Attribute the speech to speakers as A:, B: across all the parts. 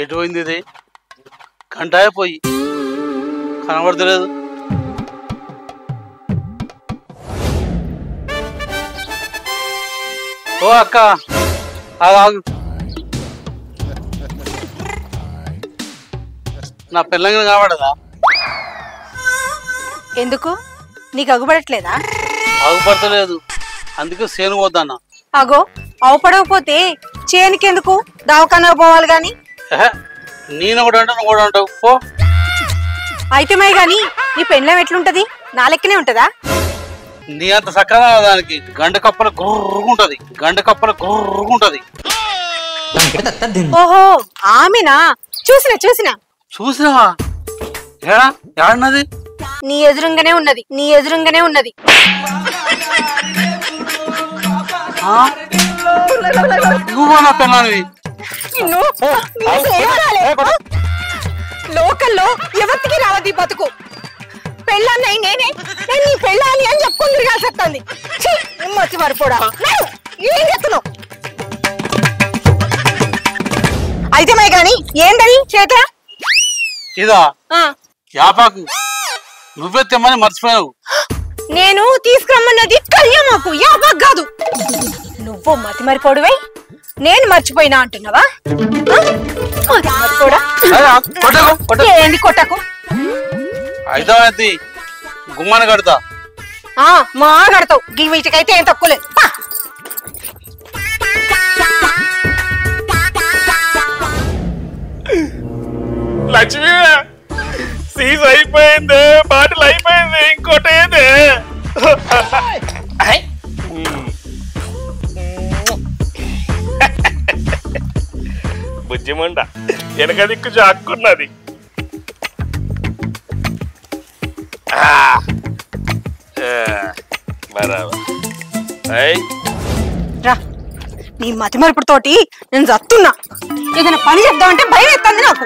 A: ఎటు పోయింది ఇది? గంట అయిపోయి కనబడతలేదు. ఓ అక్క ఆగు, నా పిల్లంగా కనబడదా?
B: ఎందుకు నీకు అగుపడట్లేదా?
A: అగుపడతలేదు, అందుకే సేను పోతాన్నా.
B: అగో అవపడకపోతే చేనుకెందుకు దవాఖానా పోవాలి గాని?
A: నేను కూడా అంటా, నువ్వు కూడా అంటావు పో.
B: అయితే మై గాని నీ పెండ్లం ఎట్లుంటది? నా లెక్కనే ఉంటదా?
A: నీ అంత సక్కగా దానికి గంట కప్పల గుర్రుకుంటది, గంట కప్పల గుర్రుకుంటది.
B: ఓహో ఆమెనా? చూసినా చూసినా
A: చూసినావా? ఏడా ఏడన్నది?
B: నీ ఎదురుంగానే ఉన్నది, నీ ఎదురుంగానే ఉన్నది.
A: నువ్వా నా పిల్లని?
B: లోకల్లో ఎవరికి రావద్ది బతుకు. పెళ్ళాన్ని నేనే, నేను నీ పెళ్ళాలి అని చెప్పుకొని తిరగాల్సి వస్తుంది. మర్చి మరిపోడా ఏం చెప్తున్నావు? అయితే మై గాని ఏంటది చేత?
A: ఇదా యాపాకు, నువ్వే తెమ్మని మర్చిపోయావు.
B: నేను తీసుకురమ్మన్నది కళ్యామాకు, యాపాకు కాదు. నువ్వు మతి మరిపోడువై నేను మర్చిపోయినా అంటున్నావా? ఏంది కొట్టకు?
A: అయితే గుమ్మాన కడతా.
B: మా కడతావు, ఈ వీటికైతే ఏం తక్కువలేదు.
C: లక్ష్మి సీజ్ అయిపోయింది, బాటిల్ అయిపోయింది, ఇంకోటి ఏది? బుజ్జిమండ వెనక దిక్కు జాక్కున్నది.
B: రా, నీ మతి మరుపుతోటి నేను చస్తున్నా. ఏదైనా పని చెప్దామంటే భయం ఎత్తంది నాకు.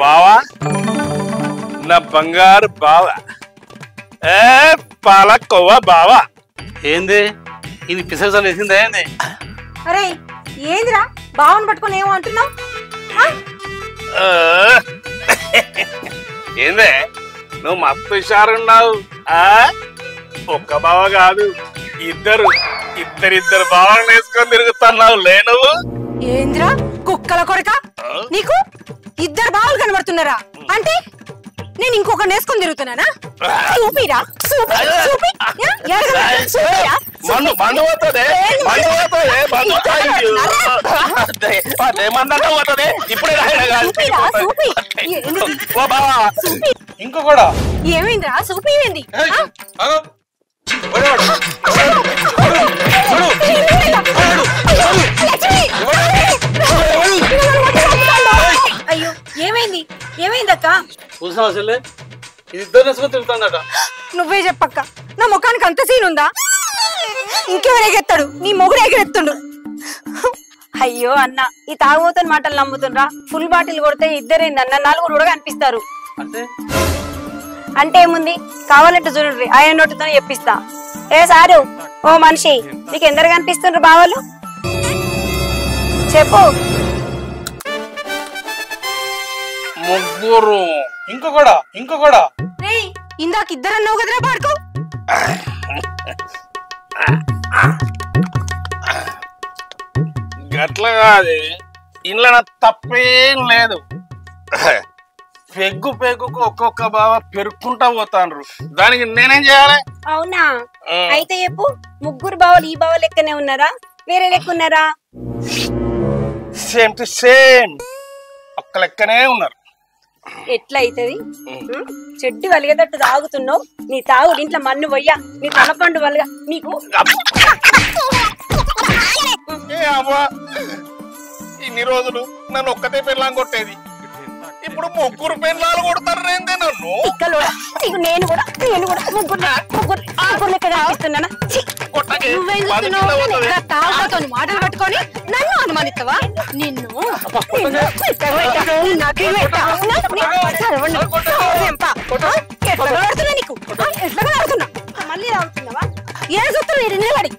C: బావా, నా బంగారు బావా, పాలకోవా బావా.
A: ఏంది ఇది? పిసలు వేసిందా ఏంది?
B: అరే ఏందిరా బావని పట్టుకొని ఏమో అంటున్నావు?
C: ఏందే నువ్వు మస్తు హుషారున్నావు. ఒక్క బావ కాదు, ఇద్దరిద్దరు బావలను వేసుకొని తిరుగుతున్నావు లే నువ్వు.
B: ఏంద్రా కుక్కల కొరక, నీకు ఇద్దరు బావలు కనబడుతున్నారా? అంటే నేను ఇంకొక నేసుకొని తిరుగుతున్నానా? చూపిరా,
A: ఇంకో కూడా
B: ఏమైందిరా? చూపివేంది? అయ్యో ఏమైంది? ఏమైందక్క?
A: చూసినా అసలే ఇది ఇద్దరు నేసుకొని తిరుగుతాడట.
B: నువ్వే చెప్పక్క, నా ముఖానికి అంత సీన్ ఉందా? ఇంకెవరు ఎగెత్తాడు? నీ మొగుడు ఎగరెత్తుండు.
D: అయ్యో అన్న, ఈ తాగుబోతున్న మాటలు నమ్ముతుండ్రా? ఫుల్ బాటిల్ కొడితే ఇద్దరేందన్న, నలుగురు కూడా కనిపిస్తారు. అంటే ఏముంది, కావాలంటే చూడండి, ఆయన నోటితో చెప్పిస్తా. ఏ సారు, ఓ మనిషి, నీకు ఎందరు కనిపిస్తుండ్రు బావాలు? చెప్పు.
A: ముగ్గురు. ఇంకో కూడా
B: ఇందాక ఇద్దరన్నావు కదరా పాడుకో.
C: గట్ల కాదు, ఇంట్లో నా తప్పేం లేదు. పెగ్గుకు ఒక్కొక్క బావ పెరుక్కుంటా పోతాండ్రు, దానికి నేనేం చేయాలి?
D: అవునా? అయితే చెప్పు, ముగ్గురు బావలు ఈ బావ లెక్కనే ఉన్నారా, వేరే లెక్క ఉన్నారా?
C: సేమ్ టు సేమ్, ఒక్క లెక్కనే ఉన్నారు.
D: ఎట్లా అవుతుంది? చెడ్డి వలిగేటట్టు తాగుతున్నావు. నీ తాగు ఇంట్లో మన్ను పోయ్యా, నీ తలపండు వలగా నీకు.
C: ఇన్ని రోజులు నన్ను ఒక్కతే పెళ్ళాం కొట్టేది, ఇప్పుడు ముగ్గురు పెళ్ళాలు కొడతారు ఏంది నన్ను?
D: నేను కూడా ముగ్గురు లెక్క కనిపిస్తున్నానా?
B: మాటలు పట్టుకొని నన్ను అనుమానిస్తావా? నిన్ను నీకు ఎట్లా ఆడుతున్నా?
D: మళ్ళీ రావుతున్నావా?
B: ఏ చూస్తున్నా నిలబడి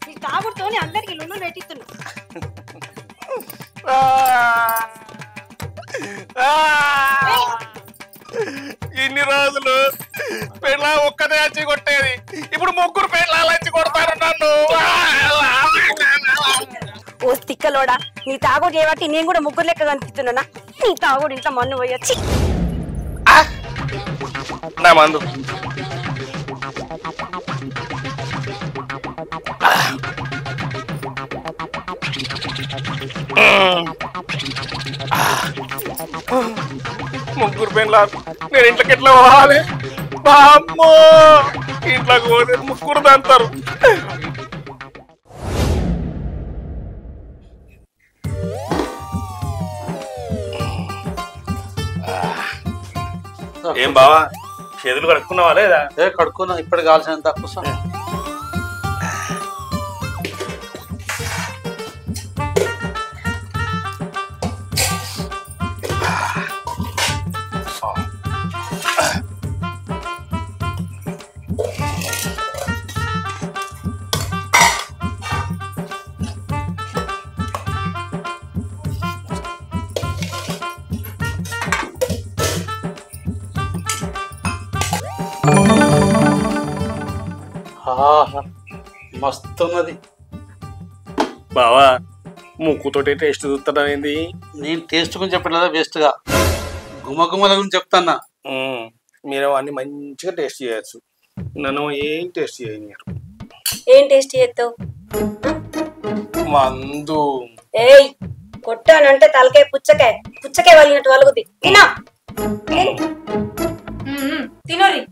D: నీ తాగుడుతో అందరికి లుల్లు పెట్టిస్తున్నా.
C: ఇన్ని రోజులు పెళ్ళ ఒక్కదే వచ్చి కొట్టేది, ఇప్పుడు ముగ్గురు పెళ్ళాలు వచ్చి కొడతారు నన్ను.
D: ఓ తిక్కలోడా, నీ తాగుడు చేయబట్టి నేను కూడా ముగ్గురు లెక్క కనిపిస్తున్నానా? నీ తాగుడు ఇంట్లో మన్ను పోయొచ్చి
C: నా మందు ముగ్గురు పెళ్ళాలు, నేను ఇంట్లోకి ఎట్లా పోవాలి? అమ్మో, ఇంట్లోకి పోతే ముగ్గురు దంతారు. ఏం బావా, చేతులు కడుక్కున్నావా లేదా?
A: కడుక్కున్నా, ఇప్పుడు కావాల్సినంత కూర్చో. మస్తున్నది
C: బావా. ముక్కుతోటి టేస్ట్ చూస్తాడా ఏంది?
A: నేను టేస్ట్ గురించి చెప్పట్లేదా, వేస్ట్ గా గుమగుమల గురించి చెప్తాన్నా.
C: మీరు అన్ని మంచిగా టేస్ట్ చేయొచ్చు, నన్ను ఏం టేస్ట్ చేయనియరు.
D: ఏం టేస్ట్ చేస్తావు?
C: మందు.
D: ఏయ్, కొట్టానంటే తలకాయ పుచ్చకాయ వలిగినట్టు వలుగుద్ది. తినా తినోరి.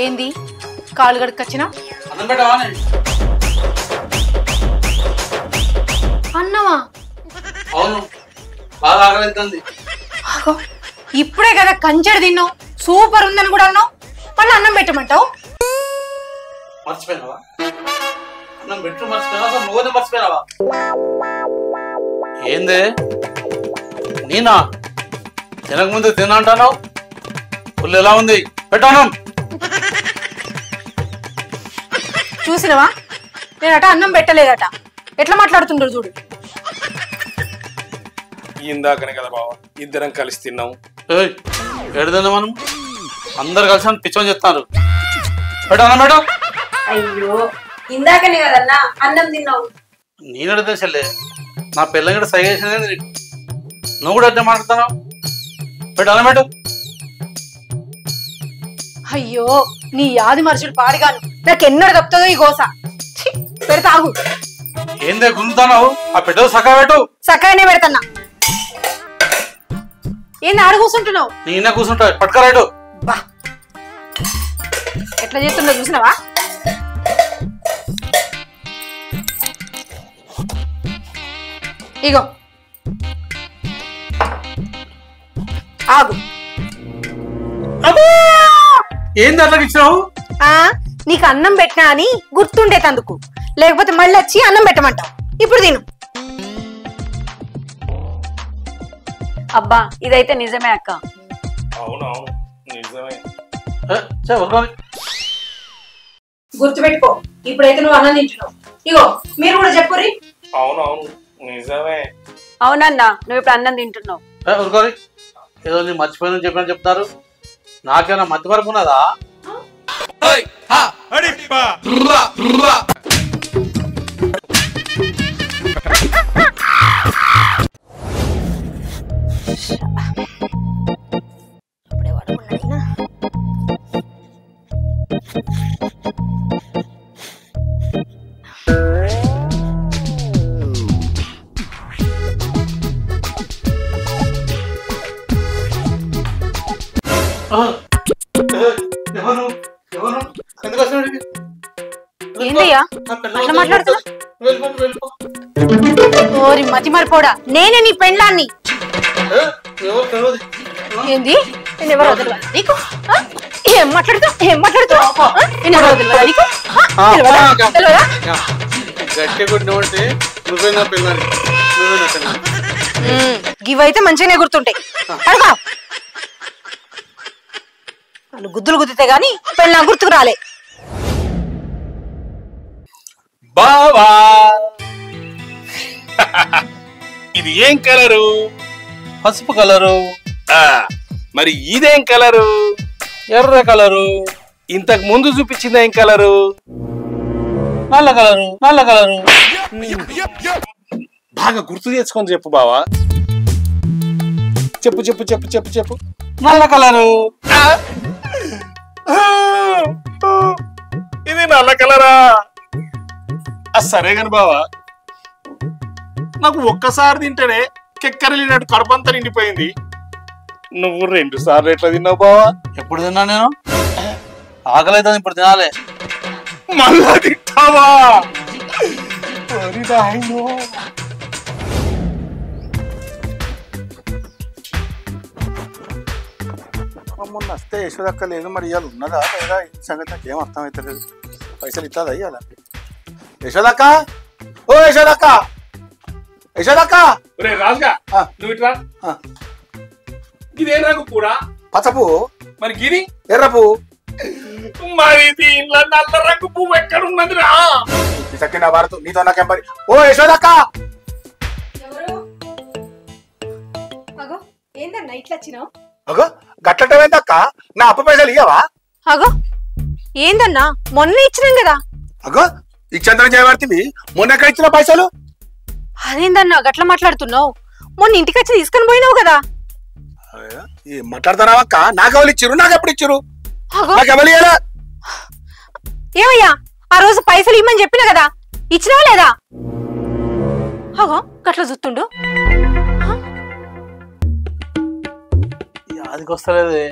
B: ఏంది కాళ్ళు గడుకొచ్చినా?
A: అన్నం పెట్టవా?
B: అన్నమా?
A: అవును, బాగా ఆకలిస్తుంది.
B: ఇప్పుడే కదా కంచెడు తిన్నావు, సూపర్ ఉందని కూడా అన్నావు, మళ్ళీ అన్నం పెట్టమంటావు?
A: మర్చిపోయినావా? అన్నం పెట్టు మర్చిపోయినా, అసలు నువ్వునే మర్చిపోయినావా? ఏందే నేనా తినక ముందు తినంటావు? పుల్లు ఎలా ఉంది? పెట్టాను.
B: చూసినవా, నేనట అన్నం పెట్టలేదట, ఎట్లా మాట్లాడుతుండ్రు చూడు.
C: ఇందాకనే కదా బావ ఇద్దరం కలిసి తిన్నాం.
A: ఏడుదన్నా మనం అందరు కలిసి పిచ్చని చెప్తారు. పెట్టాను మేడం.
D: అయ్యో, ఇందాకనే కదన్నా అన్నం తిన్నావు.
A: నేను అడిగితే చెల్లె, నా పిల్లని కూడా సై చేసింది, నువ్వు కూడా అట్లా మాట్లాడుతున్నావు. పెట్టాను మేడం.
B: అయ్యో, నీ యాది మనుషులు పాడిగాను, నాకెన్నడు తప్పుతుందో ఈ గోస. పెడతాగు.
A: ఏందే గుంజుతావు? ఆ పెట్టదు సకా పెట్టు.
B: సకానే పెడతన్నా. ఏంది ఆడ కూర్చుంటున్నావు?
A: నేనే కూర్చుంటా, పట్టుకరాడు.
B: బా, ఎట్లా చేస్తుండో చూసినావా? ఇగో ఆగు.
A: ఏంది అట్లా ఇచ్చినావు?
B: నీకు అన్నం పెట్టినా అని గుర్తుండేటందుకు, లేకపోతే మళ్ళీ వచ్చి అన్నం పెట్టమంటావు. ఇప్పుడు తిను.
D: అబ్బా, ఇదైతే నిజమే అక్క.
C: అవునవును నిజమే.
B: గుర్తుపెట్టుకో, ఇప్పుడైతే నువ్వు అన్నం తింటున్నావు. ఇగో మీరు కూడా చెప్పుర్రి.
C: అవునవును నిజమే.
D: అవునన్నా నువ్వు ఇప్పుడు అన్నం తింటున్నావు.
A: ఊరుకోరి, ఏదో నీ మర్చిపోయిందని చెప్పని చెప్తారు. నాకేమైనా మతి వరకు ఉన్నదా?
B: ఏందయ్యా అట్లా మాట్లాడుతున్నా? ఓరి మతి మరిపోడా, నేనే నీ పెళ్ళాన్ని. ఏంది? నేను ఎవరు వదలవా నీకు? ఏం మాట్లాడుతావు? ఏం మాట్లాడుతావు? నేను ఎవరు వదలవా నీకు?
A: గట్టి కొట్టినవంటే నువ్వే నా పిల్లని, నువ్వే నా పిల్లని.
B: ఇవైతే మంచిగానే గుర్తుంటాయి. అడగా వాళ్ళు గుద్దులు గుద్దితే గాని పెళ్ళ గుర్తుకు రాలే.
C: బావా ఇది ఏం కలరు?
A: పసుపు కలరు.
C: మరి ఇదేం కలరు?
A: ఎర్ర కలరు.
C: ఇంతకు ముందు చూపించింది ఏం కలరు?
A: నల్ల కలరు. నల్ల కలరు.
C: బాగా గుర్తు చేసుకొని చెప్పు బావా. చెప్పు చెప్పు చెప్పు చెప్పు చెప్పు.
A: నల్ల కలరు.
C: ఇది నల్ల కలరా? సరే కాని బావా, నాకు ఒక్కసారి తింటేనే కెక్కరలినట్టు కడుపంతా నిండిపోయింది. నువ్వు 2 సార్లు ఎట్లా తిన్నావు బావా?
A: ఎప్పుడు తిన్నా నేను? ఆకలి అవుతుంది, ఇప్పుడు తినాలి.
C: మళ్ళా తింటావా?
E: మొన్న వస్తే యశోదక్క లేదు, మరి ఇవాళ ఉన్నదా లేదా ఈ సంగతి నాకు ఏం అర్థం అవుతలేదు. పైసలు ఇస్తుందా ఇవాళ? యశోదక్క, ఓ యశోదక్క, యశోదక్క.
C: రాజుగా నువ్వు ఇట్లా. ఇదేం రంగు పూరా?
E: పచ్చపు.
C: మరి గిరి
E: ఎర్ర పువ్వు.
C: మరి దీనిలో నల్ల రంగు పువ్వు ఎక్కడ ఉన్నదిరా?
E: నా భారత్ నీతో నాకేం పని? ఓ యశోదక్క.
B: ఏందన్నా ఇట్లా వచ్చినావు?
E: అగో గట్లటవేందక్క, నా అప్పు పైసలు ఇయ్యవా?
B: అగో ఏందన్నా మొన్న ఇచ్చినాం కదా.
E: అగో ఇచ్చంద్రం చేయబడుతుంది, మొన్న ఎక్కడ ఇచ్చిన పైసలు?
B: అదేందన్నా గట్ల మాట్లాడుతున్నావు? మొన్న ఇంటికి వచ్చి తీసుకొని పోయినావు కదా.
E: ఏం మాట్లాడుతున్నావు అక్క? నాకెవరు ఇచ్చిరు? నాకెప్పుడు ఇచ్చిరు? నాకెవరు ఇయ్యాలా?
B: ఏమయ్యా ఆ రోజు పైసలు ఇమ్మని చెప్పినా కదా, ఇచ్చినావా లేదా? అగో గట్ల చూస్తుండు.
A: అదికి వస్తలేదే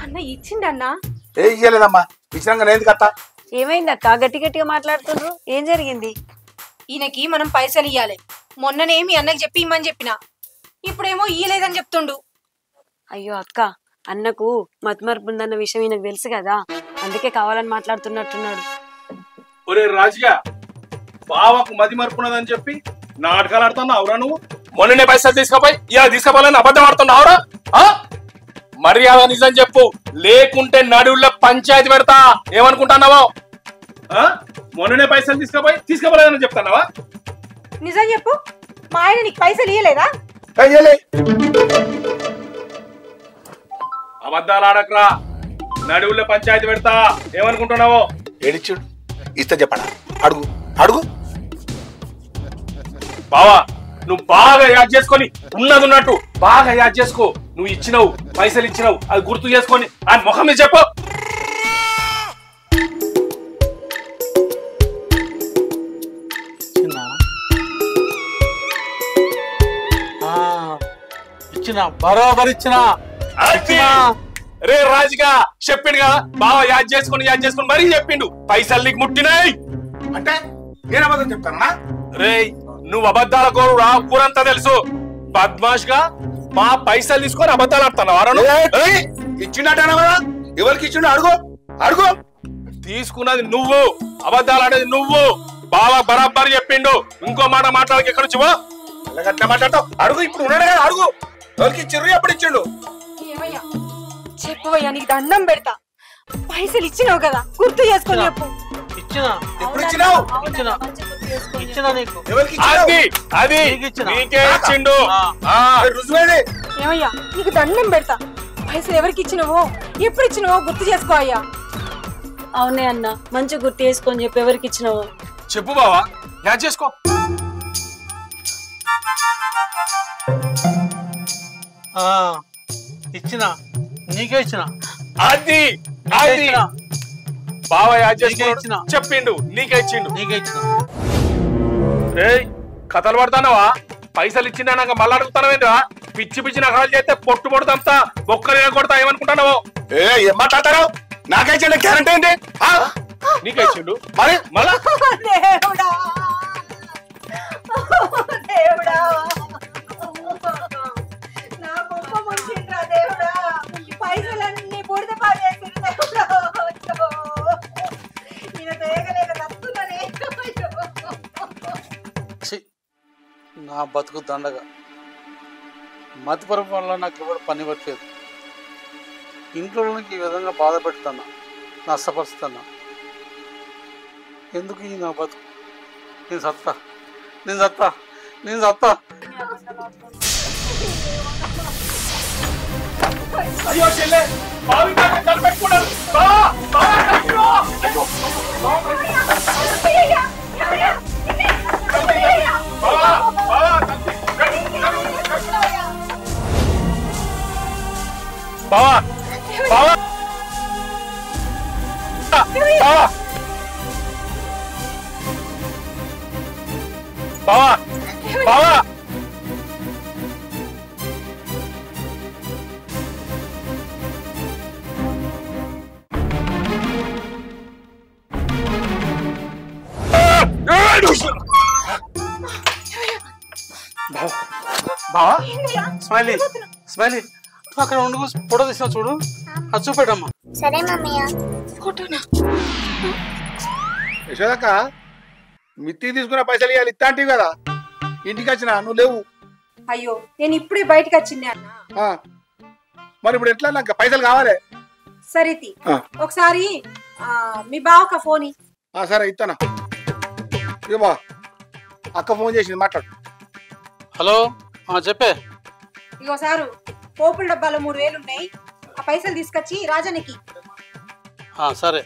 B: అన్న. ఇచ్చిండన్నా.
E: ఏ ఇయ్యలేదమ్మా, ఇచ్చినాక నేను కట్ట.
D: ఏమైందక్క గట్టి గట్టిగా మాట్లాడుతుండ్రు? ఏం జరిగింది?
B: ఈయనకి మనం పైసలు ఇయ్యాలి. మొన్ననే మీ అన్నకి చెప్పి ఇమ్మని చెప్పినా, ఇప్పుడేమో ఇయ్యలేదని చెప్తుండు.
D: అయ్యో అక్క, అన్నకు మతిమరుపు ఉందన్న విషయం ఈయనకు తెలుసు కదా, అందుకే కావాలని మాట్లాడుతున్నట్టున్నాడు.
C: ఒరే రాజుగా, బావకు మతి మరుపున్నదని చెప్పి నాటకాలు ఆడుతున్నావురా నువ్వు? మొన్ననే పైసలు తీసుకుపోయి ఇలా తీసుకుపోవాలని అబద్ధం ఆడుతున్నావురా? మర్యాద నిజం చెప్పు, లేకుంటే నడువుల్లో పంచాయతీ పెడతా. ఏమనుకుంటున్నావో? మొన్ననే పైసలు తీసుకుపోలేదని చెప్తున్నావా?
B: నిజం చెప్పు, మా ఆయన నీకు పైసలు ఇయ్యలేదా?
C: అబద్ధాలు ఆడకరా, నడువుల్లో పంచాయతీ పెడతా. ఏమనుకుంటున్నావో?
E: ఏడిచ్చుడు ఇస్తా చెప్పడా? అడుగు అడుగు.
C: బావా నువ్వు బాగా యాద్ చేసుకొని, ఉన్నది ఉన్నట్టు బాగా యాద్ చేసుకో. నువ్వు ఇచ్చినావు, పైసలు ఇచ్చినావు, అది గుర్తు చేసుకొని ఆ ముఖం మీద చెప్పు.
A: ఇచ్చిన బరాబర్ ఇచ్చిన.
C: రే రాజుగా చెప్పిండుగా, బావ యాద్ చేసుకొని మరీ చెప్పిండు పైసలు నీకు ముట్టినాయి
E: అంటే నేను అబద్ధం చెప్తానా?
C: రే నువ్వు అబద్ధాల కోరురా, ఊరంతా తెలుసు. బద్మాష్ గా మా పైసలు తీసుకొని అబద్ధాలు ఆడుతున్నావు.
E: ఇచ్చిండటనా కదా? ఎవరికి ఇచ్చిండు? అడుగు అడుగు.
C: తీసుకున్నది నువ్వు, అబద్ధాలు ఆడేది నువ్వు. బావ బరాబర్ చెప్పిండు. ఇంకో మాట మాట్లాడక ఎక్కడ వచ్చి
E: మాట్లాడతావు? అడుగు, ఇప్పుడు ఉన్నాడు కదా, అడుగు. ఎవరికి ఇచ్చిండ్రు? ఎప్పుడు ఇచ్చిండు?
B: చెప్పవయ్యా, నీకు దండం పెడతా. పైసలు ఇచ్చినావు కదా, గుర్తు చేసుకొని చెప్పు.
A: ఇచ్చిన.
E: ఎప్పుడు ఇచ్చినావు?
A: ఇచ్చిన. ఇచ్చిన నీకు
E: ఎవరికి
C: అది అది
A: నీకు ఇచ్చిన.
C: నీకే ఇచ్చిండు
E: రుజువేది
B: ఏమయ్యా నీకు దండం పెడతా పైసలు ఎవరికి ఇచ్చినవో ఎప్పుడు ఇచ్చినవో గుర్తు చేసుకో అయ్యా.
D: అవునే అన్న మంచి గుర్తు వేసుకొని చెప్పి ఎవరికి ఇచ్చినావు
C: చెప్పు బావా యాడ్ చేసుకో
A: ఇచ్చిన నీకే ఇచ్చిన
C: అది
A: నీకే
C: అది
A: ఇచ్చిన
C: బావా యాడ్
A: నీకే
C: చేసుకున్నాడు
A: ఇచ్చిన.
C: చెప్పిండు నీకే ఇచ్చిండు
A: నీకే ఇచ్చిన
C: ఏయ్ కథలు పడతానవా పైసలు ఇచ్చిందన్నాక మళ్ళీ అడుగుతానవేంద్రా పిచ్చి పిచ్చి నగరాలు చేస్తే పొట్టు పొడుతాంతా బొక్కలు కొడతా ఏమనుకుంటున్నావు
E: ఏం మాట్లాడతారు నాకే ఇచ్చిన గ్యారంటీ ఏంటి
C: నీకే ఇచ్చిండు
E: మరి
C: మళ్ళా
B: దేవుడా దేవుడా నా గొప్ప ముంచిండ్రా దేవుడా పైసలన్నీ బుడిద పాడేసింది దేవుడా నేను తేగలేక తప్పుతున్నానే.
A: ఛీ, నా బతుకు దండగా మతిపరపు వల్ల నాకు ఎవరు పని పట్టలేదు. ఇంట్లో ఈ విధంగా బాధ పెడుతున్నా నష్టపరుస్తున్నా. ఎందుకు ఈ నా బతుకు? నేను సత్తా నేను సత్తా నేను సత్తా
C: అయ్యో చెల్లె బావి తల పెట్టుకున్నాడు బావా బావా బావా బావా బావా
A: బావా స్మైలీ స్మైలీ నువ్వు అక్కడ ఉండి ఫోటో తీసిన చూడు అది చూపెట్టమ్మా.
F: సరే మమ్మయ్య.
B: ఫోటోనా?
E: యశోదక్క మిత్తి తీసుకున్న పైసలు ఇవ్వాలి ఇస్తాంటివి కదా ఇంటికి వచ్చినా నువ్వు లేవు.
B: అయ్యో నేను ఇప్పుడే బయటకు వచ్చింది అన్న.
E: మరి ఇప్పుడు ఎట్లా నాకు పైసలు కావాలి.
B: సరేతి ఒకసారి మీ బావక ఫోన్
E: సరే ఇస్తానా ఇక బా అక్క ఫోన్ చేసింది మాట్లాడు.
A: హలో చెప్పే.
B: ఇగోసారు పోపుల డబ్బాలో 3000 ఉన్నాయి ఆ పైసలు తీసుకొచ్చి రాజానికి.
A: సరే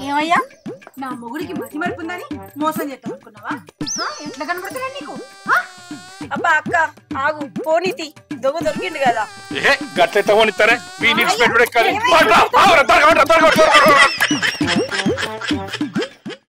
B: ఏమయ్యా నా మొగుడికి మతి మరుపుందని మోసం చేద్దాం అనుకున్నావా? ఎట్లా కనబడుతున్నా నీకు?
D: అబ్బా అక్క ఆగు పోనీతి దొంగ దొరికిండు కదా
C: గట్లెత్త పోనిస్తారే మీ నిడిచిపెట్టుడే